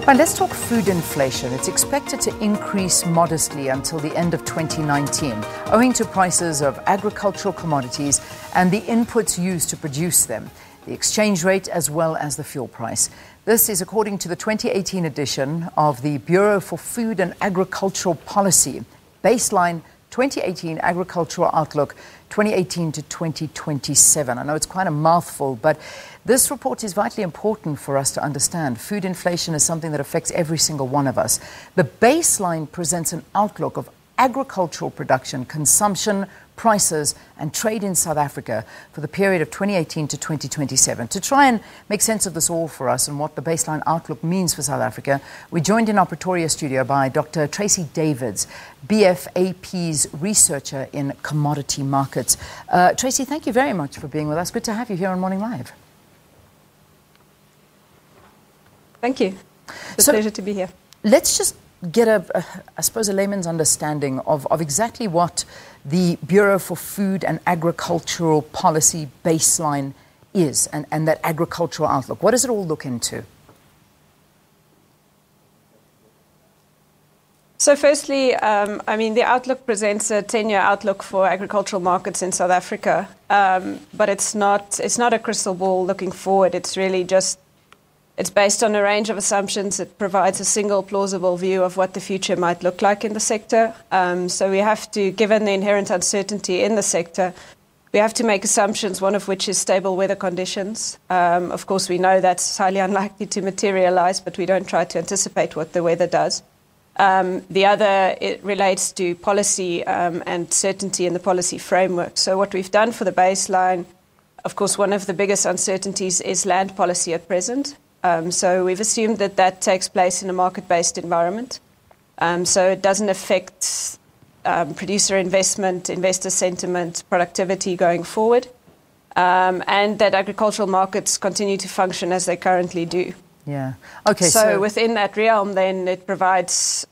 But let's talk food inflation. It's expected to increase modestly until the end of 2019, owing to prices of agricultural commodities and the inputs used to produce them, the exchange rate as well as the fuel price. This is according to the 2018 edition of the Bureau for Food and Agricultural Policy, Baseline 2018 Agricultural Outlook 2018 to 2027. I know it's quite a mouthful, but this report is vitally important for us to understand. Food inflation is something that affects every single one of us. The baseline presents an outlook of agricultural production, consumption, prices and trade in South Africa for the period of 2018 to 2027. To try and make sense of this all for us and what the baseline outlook means for South Africa, we're joined in our Pretoria studio by Dr Tracy Davids, BFAP'S researcher in commodity markets. Tracy, thank you very much for being with us. Good to have you here on Morning Live. Thank you. It's a pleasure to be here. Let's just get I suppose, a layman's understanding of exactly what the Bureau for Food and Agricultural Policy baseline is and that agricultural outlook. What does it all look into? So firstly, the outlook presents a 10-year outlook for agricultural markets in South Africa, but it's not a crystal ball looking forward. It's really just it's based on a range of assumptions. It provides a single plausible view of what the future might look like in the sector. So we have to, given the inherent uncertainty in the sector, we have to make assumptions, one of which is stable weather conditions. Of course, we know that's highly unlikely to materialize, but we don't try to anticipate what the weather does. The other, it relates to policy and certainty in the policy framework. So what we've done for the baseline, of course, one of the biggest uncertainties is land policy at present. So we've assumed that takes place in a market-based environment. So it doesn't affect producer investment, investor sentiment, productivity going forward, and that agricultural markets continue to function as they currently do. Yeah. Okay. So within that realm, then it provides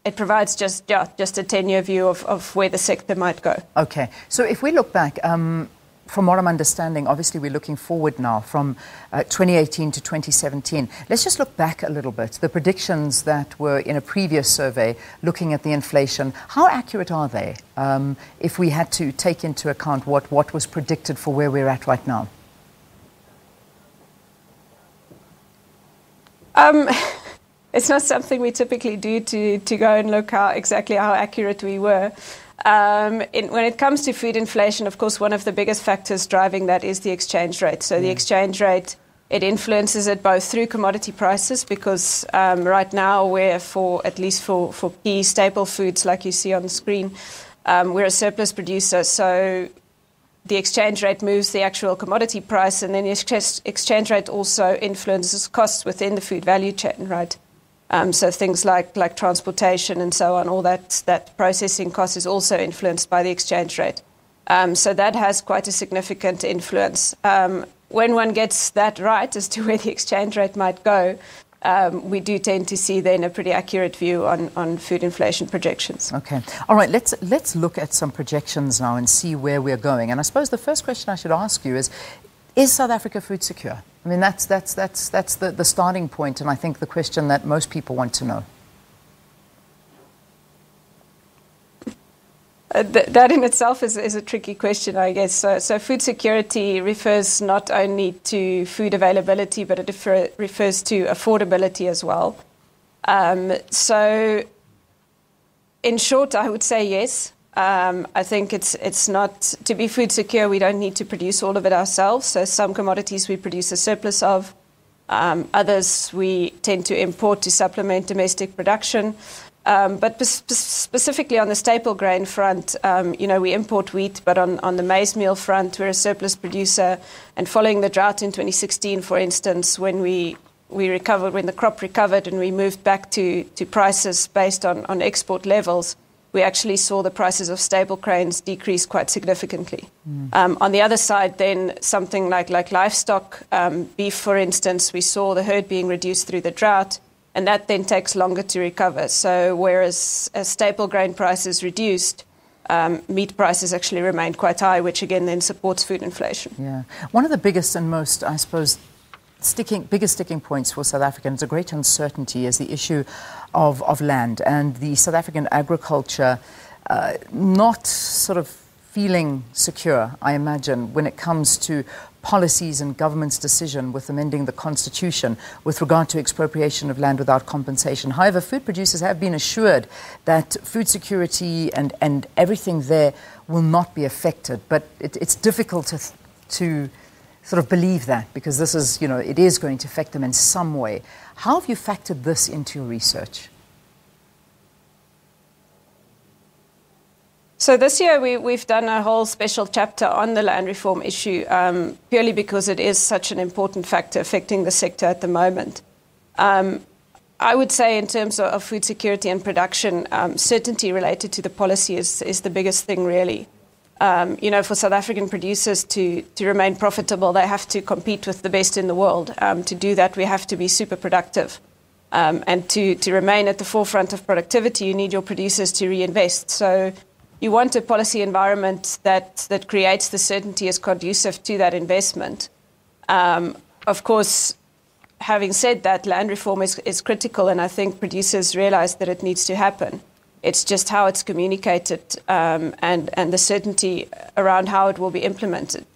just a 10-year view of where the sector might go. Okay. So if we look back, from what I'm understanding, obviously we're looking forward now from 2018 to 2017. Let's just look back a little bit. The predictions that were in a previous survey looking at the inflation, how accurate are they if we had to take into account what was predicted for where we're at right now? It's not something we typically do to go and look exactly how accurate we were. When it comes to food inflation, of course, one of the biggest factors driving that is the exchange rate. So the exchange rate, it influences it both through commodity prices, because right now we're at least for key staple foods, like you see on the screen, we're a surplus producer. So the exchange rate moves the actual commodity price, and then the exchange rate also influences costs within the food value chain, right? So things like transportation and so on, all that processing cost is also influenced by the exchange rate. So that has quite a significant influence. When one gets that right as to where the exchange rate might go, we do tend to see then a pretty accurate view on food inflation projections. Okay. All right, let's look at some projections now and see where we're going. And I suppose the first question I should ask you is South Africa food secure? I mean, that's the starting point, and I think the question that most people want to know. That in itself is a tricky question, I guess. So food security refers not only to food availability, but it refers to affordability as well. So in short, I would say yes. I think it's not, to be food secure, we don't need to produce all of it ourselves. So some commodities we produce a surplus of. Others we tend to import to supplement domestic production. But specifically on the staple grain front, we import wheat, but on the maize meal front, we're a surplus producer. And following the drought in 2016, for instance, when we recovered, when the crop recovered and we moved back to prices based on export levels, we actually saw the prices of staple grains decrease quite significantly. On the other side, then, something like livestock, beef, for instance, we saw the herd being reduced through the drought, and that then takes longer to recover. So whereas as staple grain prices reduced, meat prices actually remained quite high, which again then supports food inflation. Yeah. One of the biggest and most, I suppose, biggest sticking points for South Africa, and it's a great uncertainty, is the issue of land and the South African agriculture not sort of feeling secure, I imagine, when it comes to policies and government's decision with amending the constitution with regard to expropriation of land without compensation. However, food producers have been assured that food security and everything there will not be affected. But it's difficult to sort of believe that, because this is, it is going to affect them in some way. How have you factored this into your research? So this year we've done a whole special chapter on the land reform issue, purely because it is such an important factor affecting the sector at the moment. I would say in terms of food security and production, certainty related to the policy is the biggest thing, really. For South African producers to remain profitable, they have to compete with the best in the world. To do that, we have to be super productive. And to remain at the forefront of productivity, you need your producers to reinvest. So you want a policy environment that creates the certainty as conducive to that investment. Of course, having said that, land reform is critical, and I think producers realize that it needs to happen. It's just how it's communicated and the certainty around how it will be implemented,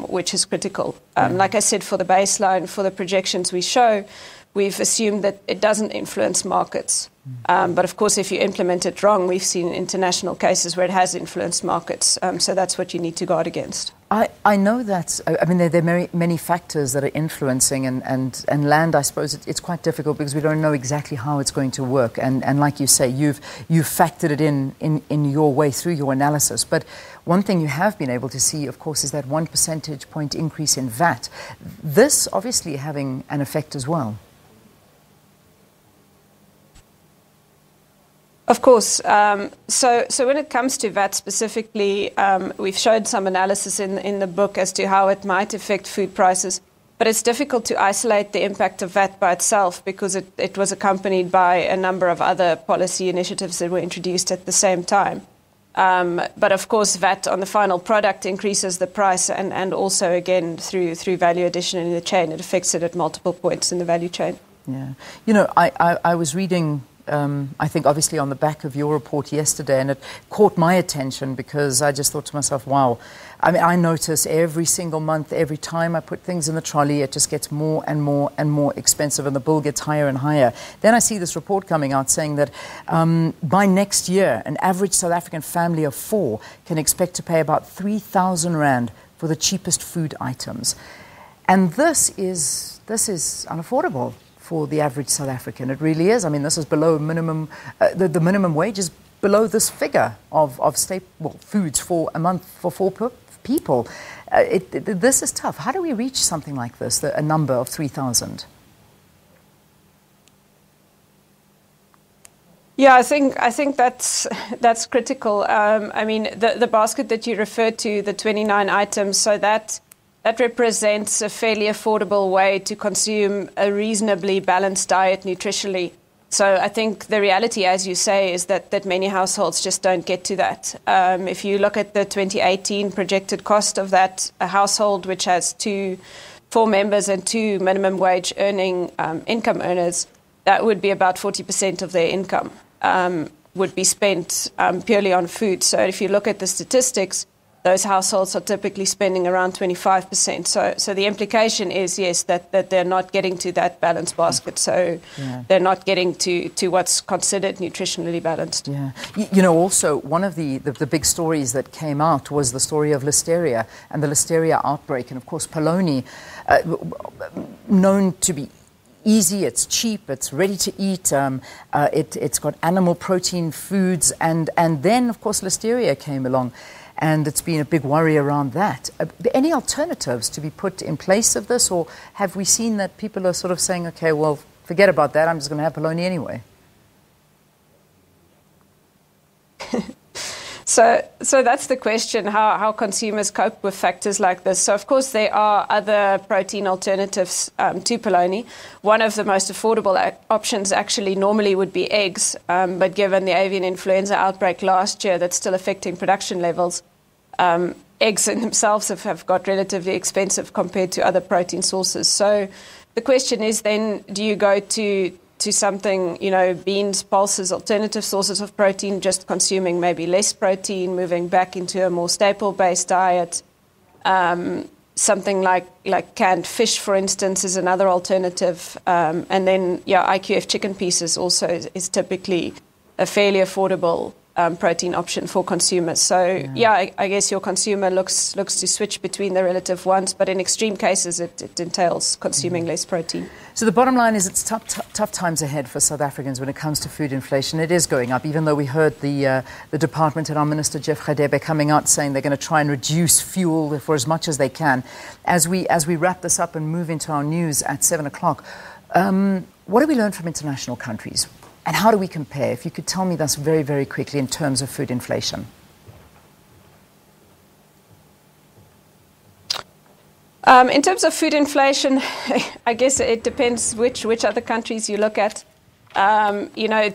which is critical. Like I said, for the baseline, for the projections we show, we've assumed that it doesn't influence markets. But of course, if you implement it wrong, we've seen international cases where it has influenced markets. So that's what you need to guard against. I know that, there are many factors that are influencing, and land, I suppose, it's quite difficult because we don't know exactly how it's going to work. And like you say, you've factored it in your way through your analysis. But one thing you have been able to see, of course, is that 1 percentage point increase in VAT. This obviously having an effect as well. Of course. So when it comes to VAT specifically, we've showed some analysis in the book as to how it might affect food prices. But it's difficult to isolate the impact of VAT by itself because it was accompanied by a number of other policy initiatives that were introduced at the same time. But of course, VAT on the final product increases the price, and also, again, through value addition in the chain, it affects it at multiple points in the value chain. Yeah. I was reading, I think obviously on the back of your report yesterday, and it caught my attention because I just thought to myself, wow. I notice every single month, every time I put things in the trolley, it just gets more and more and more expensive, and the bill gets higher and higher. Then I see this report coming out saying that by next year, an average South African family of 4 can expect to pay about 3,000 Rand for the cheapest food items. And this is unaffordable for the average South African. It really is. This is below minimum, the minimum wage is below this figure of foods for a month for 4 people. This is tough. How do we reach something like this, a number of 3,000? Yeah, I think that's critical. The basket that you referred to, the 29 items, so that represents a fairly affordable way to consume a reasonably balanced diet nutritionally. So I think the reality, as you say, is that many households just don't get to that. If you look at the 2018 projected cost of that, a household which has 4 members and 2 minimum wage earning income earners, that would be about 40% of their income would be spent purely on food. So if you look at the statistics, those households are typically spending around 25%. So the implication is, yes, that they're not getting to that balanced basket. So they're not getting to what's considered nutritionally balanced. Yeah. Also, one of the big stories that came out was the story of listeria and the listeria outbreak. And, of course, polony, known to be easy, it's cheap, it's ready to eat, it's got animal protein foods. And then, of course, listeria came along. And it's been a big worry around that. Any alternatives to be put in place of this? Or have we seen that people are sort of saying, okay, well, forget about that, I'm just going to have polony anyway? So that's the question, how consumers cope with factors like this. So, of course, there are other protein alternatives to polony. One of the most affordable options actually normally would be eggs, but given the avian influenza outbreak last year that's still affecting production levels, eggs in themselves have got relatively expensive compared to other protein sources. So the question is then, do you go to something, beans, pulses, alternative sources of protein, just consuming maybe less protein, moving back into a more staple-based diet? Something like canned fish, for instance, is another alternative. And then, IQF chicken pieces also is typically a fairly affordable protein option for consumers. So, I guess your consumer looks to switch between the relative ones, but in extreme cases, it entails consuming less protein. So the bottom line is it's tough times ahead for South Africans when it comes to food inflation. It is going up, even though we heard the department and our Minister, Jeff Radebe, coming out saying they're going to try and reduce fuel for as much as they can. As we wrap this up and move into our news at 7 o'clock, what do we learn from international countries? And how do we compare? If you could tell me this very, very quickly in terms of food inflation. In terms of food inflation, I guess it depends which other countries you look at.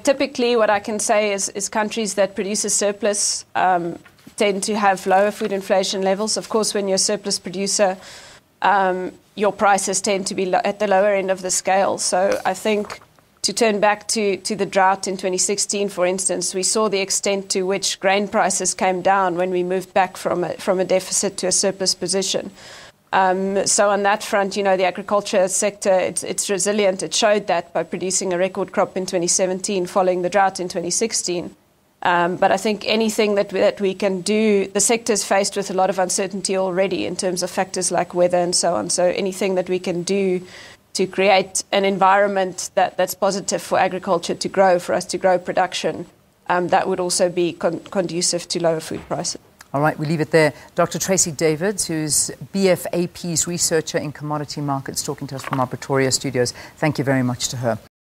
Typically what I can say is countries that produce a surplus tend to have lower food inflation levels. Of course, when you're a surplus producer, your prices tend to be at the lower end of the scale. So I think to turn back to the drought in 2016, for instance, we saw the extent to which grain prices came down when we moved back from a deficit to a surplus position. So on that front, the agriculture sector, it's resilient. It showed that by producing a record crop in 2017 following the drought in 2016. But I think anything that we can do, the sector is faced with a lot of uncertainty already in terms of factors like weather and so on. So anything that we can do to create an environment that's positive for agriculture to grow, for us to grow production, that would also be conducive to lower food prices. All right, we leave it there. Dr. Tracy Davids, who's BFAP'S researcher in commodity markets, talking to us from our Pretoria studios. Thank you very much to her.